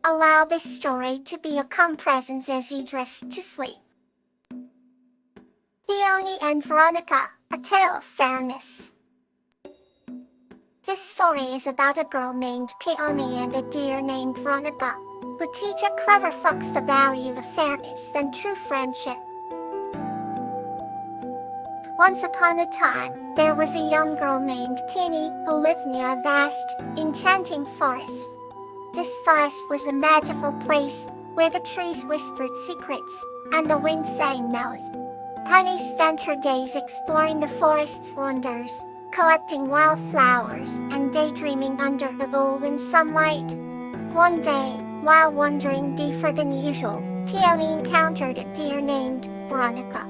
Allow this story to be a calm presence as you drift to sleep. Peony and Veronica, A Tale of Fairness. This story is about a girl named Peony and a deer named Veronica, who teach a clever fox the value of fairness and true friendship. Once upon a time, there was a young girl named Peony who lived near a vast, enchanting forest. This forest was a magical place where the trees whispered secrets and the wind sang melody. Peony spent her days exploring the forest's wonders, collecting wildflowers and daydreaming under the golden sunlight. One day, while wandering deeper than usual, Peony encountered a deer named Veronica.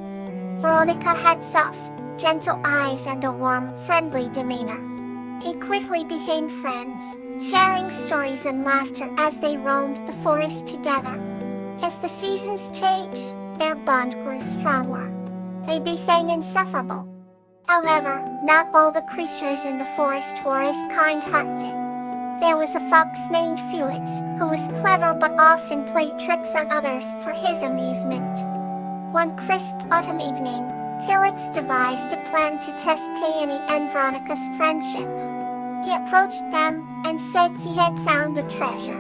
Veronica had soft, gentle eyes and a warm, friendly demeanor. They quickly became friends, sharing stories and laughter as they roamed the forest together. As the seasons changed, their bond grew stronger. They became inseparable. However, not all the creatures in the forest were as kind-hearted. There was a fox named Felix, who was clever but often played tricks on others for his amusement. One crisp autumn evening, Felix devised a plan to test Peony and Veronica's friendship. He approached them and said he had found a treasure,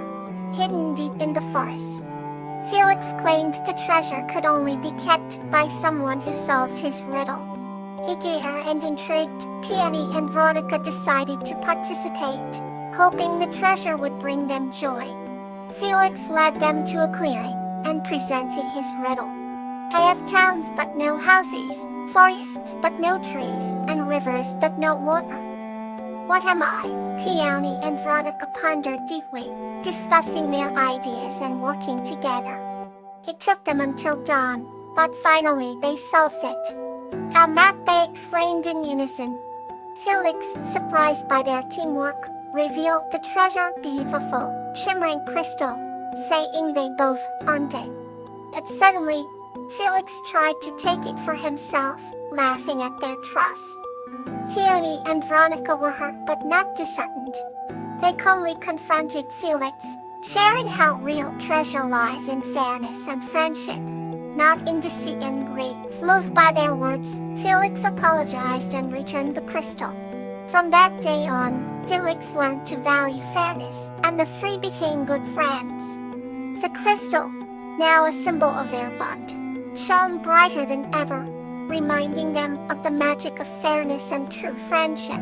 hidden deep in the forest. Felix claimed the treasure could only be kept by someone who solved his riddle. Eager and intrigued, Peony and Veronica decided to participate, hoping the treasure would bring them joy. Felix led them to a clearing and presented his riddle. I have towns but no houses, forests but no trees, and rivers but no water. What am I? Peony and Veronica pondered deeply, discussing their ideas and working together. It took them until dawn, but finally they solved it. A map, they exclaimed in unison. Felix, surprised by their teamwork, revealed the treasure beautiful, shimmering crystal, saying they both earned it. But suddenly, Felix tried to take it for himself, laughing at their trust. Peony and Veronica were hurt but not disheartened. They calmly confronted Felix, sharing how real treasure lies in fairness and friendship, not in deceit and greed. Moved by their words, Felix apologized and returned the crystal. From that day on, Felix learned to value fairness, and the three became good friends. The crystal, now a symbol of their bond, shone brighter than ever, reminding them of the magic of fairness and true friendship.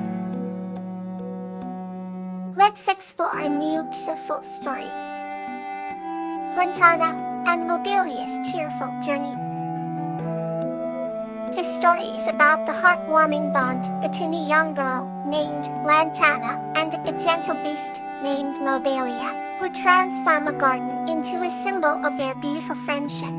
Let's explore a new beautiful story. Lantana and Lobelia's cheerful journey. This story is about the heartwarming bond between a young girl named Lantana and a gentle beast named Lobelia, who transform a garden into a symbol of their beautiful friendship.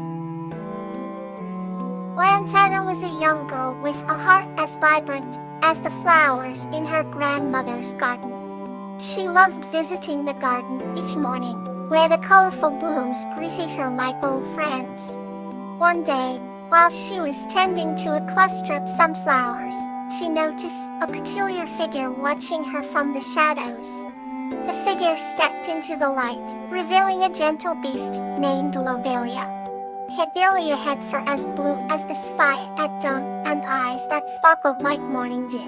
Lantana was a young girl with a heart as vibrant as the flowers in her grandmother's garden. She loved visiting the garden each morning, where the colorful blooms greeted her like old friends. One day, while she was tending to a cluster of sunflowers, she noticed a peculiar figure watching her from the shadows. The figure stepped into the light, revealing a gentle beast named Lobelia. Lobelia had fur as blue as the sky at dawn and eyes that sparkled like morning dew.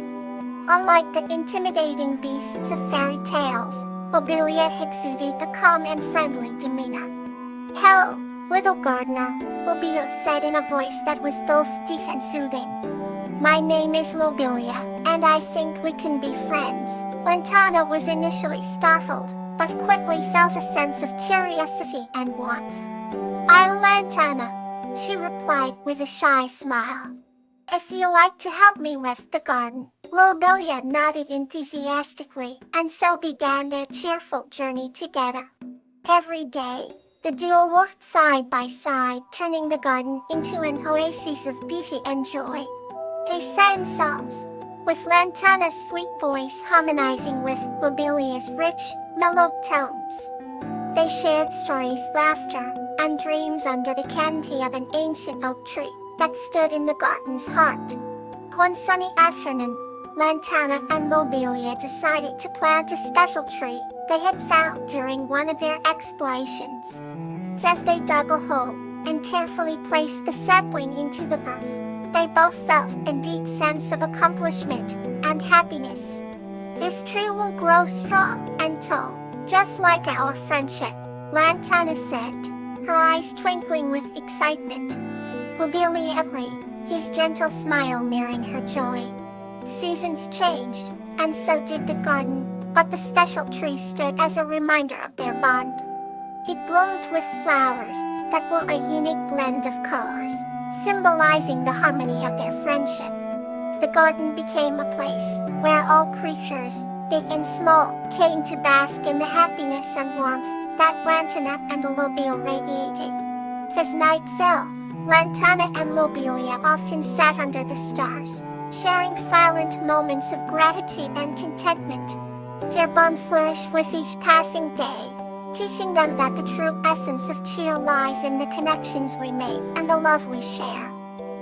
Unlike the intimidating beasts of fairy tales, Lobelia exuded a calm and friendly demeanor. "Hello, little gardener," Lobelia said in a voice that was both deep and soothing. "My name is Lobelia, and I think we can be friends." Lantana was initially startled, but quickly felt a sense of curiosity and warmth. "I'm Lantana," she replied with a shy smile. "If you like to help me with the garden." Lobelia nodded enthusiastically, and so began their cheerful journey together. Every day, the duo worked side by side, turning the garden into an oasis of beauty and joy. They sang songs, with Lantana's sweet voice harmonizing with Lobelia's rich, mellow tones. They shared stories, laughter, and dreams under the canopy of an ancient oak tree that stood in the garden's heart. One sunny afternoon, Lantana and Lobelia decided to plant a special tree, they had found during one of their explorations. As they dug a hole and carefully placed the sapling into the earth, they both felt a deep sense of accomplishment and happiness. "This tree will grow strong and tall, just like our friendship," Lantana said, her eyes twinkling with excitement. Lobelia agreed, his gentle smile mirroring her joy. Seasons changed, and so did the garden, but the special tree stood as a reminder of their bond. It bloomed with flowers that were a unique blend of colors, symbolizing the harmony of their friendship. The garden became a place where all creatures, big and small, came to bask in the happiness and warmth that Lantana and Lobelia radiated. As night fell, Lantana and Lobelia often sat under the stars, sharing silent moments of gratitude and contentment. Their bond flourished with each passing day, teaching them that the true essence of cheer lies in the connections we make and the love we share.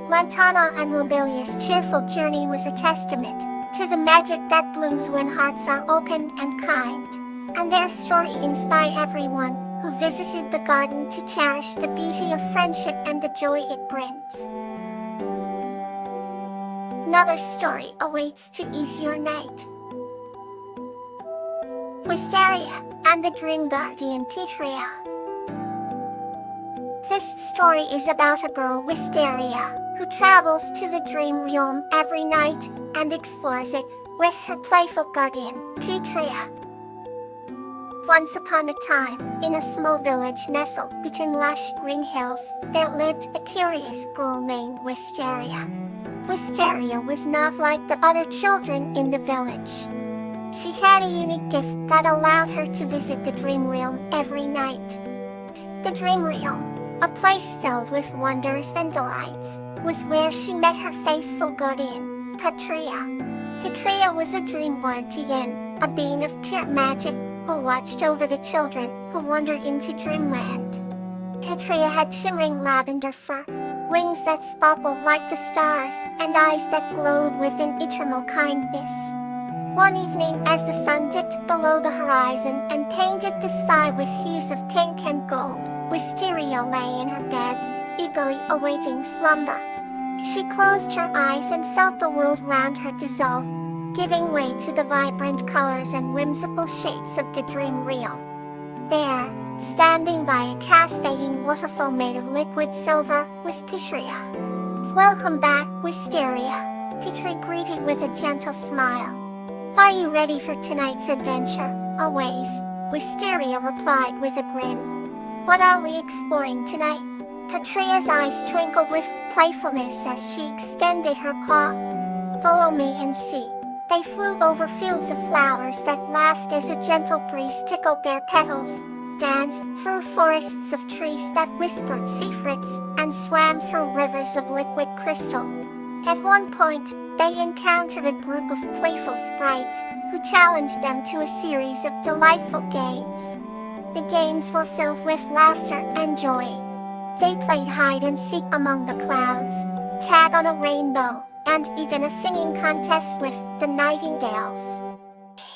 Lantana and Lobelia's cheerful journey was a testament to the magic that blooms when hearts are open and kind, and their story inspired everyone who visited the garden to cherish the beauty of friendship and the joy it brings. Another story awaits to ease your night. Wisteria and the Dream Guardian Petria. This story is about a girl, Wisteria, who travels to the dream realm every night and explores it with her playful guardian, Petria. Once upon a time, in a small village nestled between lush green hills, there lived a curious girl named Wisteria. Wisteria was not like the other children in the village. She had a unique gift that allowed her to visit the dream realm every night. The dream realm, a place filled with wonders and delights, was where she met her faithful guardian, Petria. Petria was a dream guardian, a being of pure magic, who watched over the children who wandered into dreamland. Petria had shimmering lavender fur, wings that sparkled like the stars, and eyes that glowed with an eternal kindness. One evening, as the sun dipped below the horizon and painted the sky with hues of pink and gold, Wisteria lay in her bed, eagerly awaiting slumber. She closed her eyes and felt the world round her dissolve, giving way to the vibrant colors and whimsical shapes of the dream realm. There, standing by a cascading waterfall made of liquid silver, was Petria. "Welcome back, Wisteria," Petria greeted with a gentle smile. "Are you ready for tonight's adventure?" "Always," Wisteria replied with a grin. "What are we exploring tonight?" Petria's eyes twinkled with playfulness as she extended her paw. "Follow me and see." They flew over fields of flowers that laughed as a gentle breeze tickled their petals, danced through forests of trees that whispered secrets, and swam through rivers of liquid crystal. At one point, they encountered a group of playful sprites who challenged them to a series of delightful games. The games were filled with laughter and joy. They played hide and seek among the clouds, tag on a rainbow, and even a singing contest with the nightingales.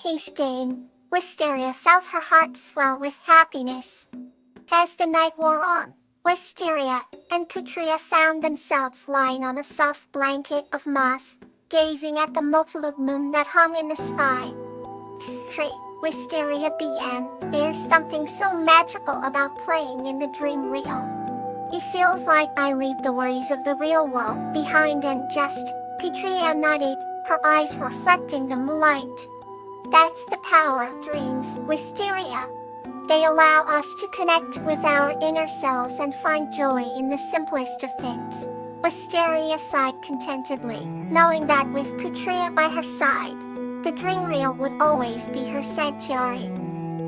Each game, Wisteria felt her heart swell with happiness. As the night wore on, Wisteria and Petria found themselves lying on a soft blanket of moss, gazing at the multiple moon that hung in the sky. Wisteria began, "There's something so magical about playing in the dream realm. It feels like I leave the worries of the real world behind and just..." Petria nodded, her eyes reflecting the moonlight. "That's the power of dreams, Wisteria. They allow us to connect with our inner selves and find joy in the simplest of things." Wisteria sighed contentedly, knowing that with Petria by her side, the dream realm would always be her sanctuary.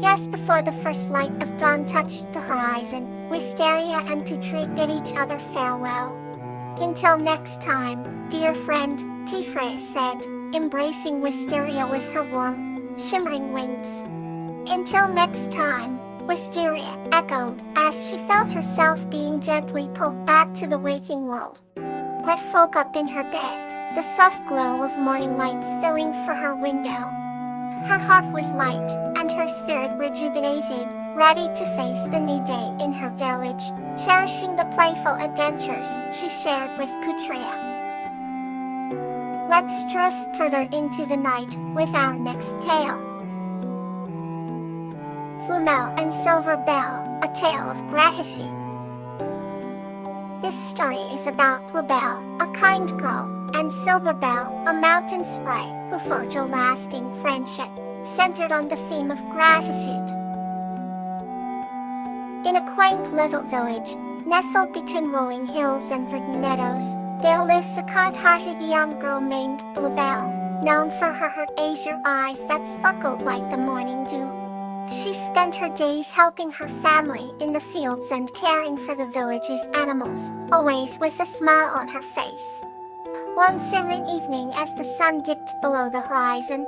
Just before the first light of dawn touched the horizon, Wisteria and Petria bid each other farewell. "Until next time, dear friend," Petria said, embracing Wisteria with her warm, shimmering wings. "Until next time," Wisteria echoed as she felt herself being gently pulled back to the waking world. She woke up in her bed, the soft glow of morning lights filling through her window. Her heart was light, and her spirit rejuvenated, ready to face the new day in her village, cherishing the playful adventures she shared with Putria. Let's drift further into the night with our next tale. Flumel and Silver Bell, a tale of gratitude. This story is about Bluebell, a kind girl, and Silverbell, a mountain sprite who forge a lasting friendship, centered on the theme of gratitude. In a quaint little village, nestled between rolling hills and verdant meadows, there lives a kind-hearted young girl named Bluebell, known for her azure eyes that sparkled like the morning dew. She spent her days helping her family in the fields and caring for the village's animals, always with a smile on her face. One serene evening, as the sun dipped below the horizon,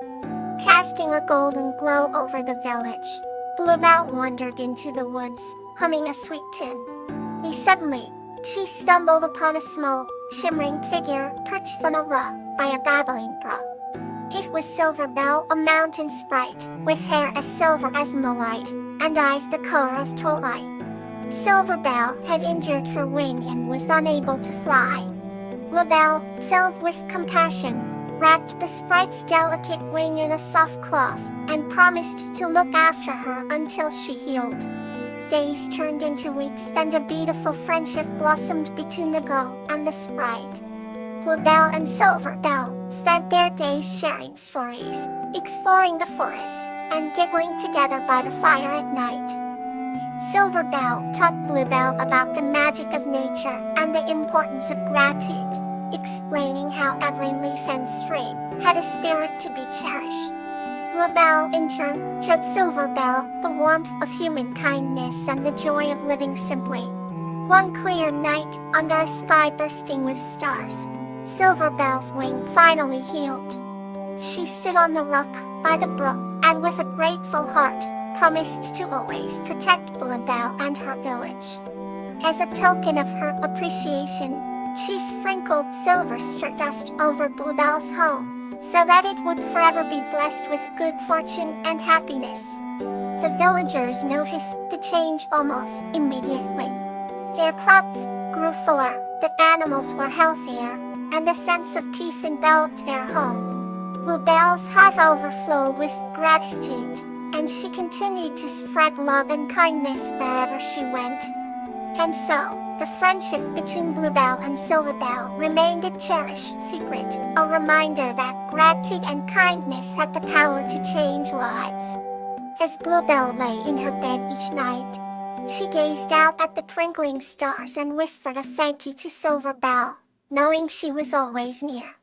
casting a golden glow over the village, Bluebell wandered into the woods, humming a sweet tune. Suddenly, she stumbled upon a small, shimmering figure perched on a rock by a babbling brook. It was Silverbell, a mountain sprite, with hair as silver as moonlight, and eyes the color of twilight. Silverbell had injured her wing and was unable to fly. Bluebell, filled with compassion, wrapped the sprite's delicate wing in a soft cloth, and promised to look after her until she healed. Days turned into weeks, and a beautiful friendship blossomed between the girl and the sprite. Bluebell and Silverbell spent their days sharing stories, exploring the forest, and giggling together by the fire at night. Silverbell taught Bluebell about the magic of nature and the importance of gratitude, explaining how every leaf and stream had a spirit to be cherished. Bluebell, in turn, showed Silverbell the warmth of human kindness and the joy of living simply. One clear night, under a sky bursting with stars, Silverbell's wing finally healed. She stood on the rock by the brook, and with a grateful heart, promised to always protect Bluebell and her village. As a token of her appreciation, she sprinkled silver stardust over Bluebell's home, so that it would forever be blessed with good fortune and happiness. The villagers noticed the change almost immediately. Their crops grew fuller, the animals were healthier, and a sense of peace enveloped their home. Bluebell's heart overflowed with gratitude, and she continued to spread love and kindness wherever she went. And so, the friendship between Bluebell and Silverbell remained a cherished secret, a reminder that gratitude and kindness had the power to change lives. As Bluebell lay in her bed each night, she gazed out at the twinkling stars and whispered a thank you to Silverbell, knowing she was always near.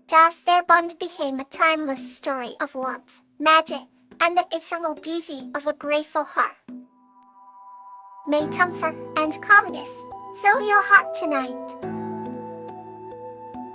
Thus their bond became a timeless story of warmth, magic, and the eternal beauty of a grateful heart. May comfort and calmness fill your heart tonight.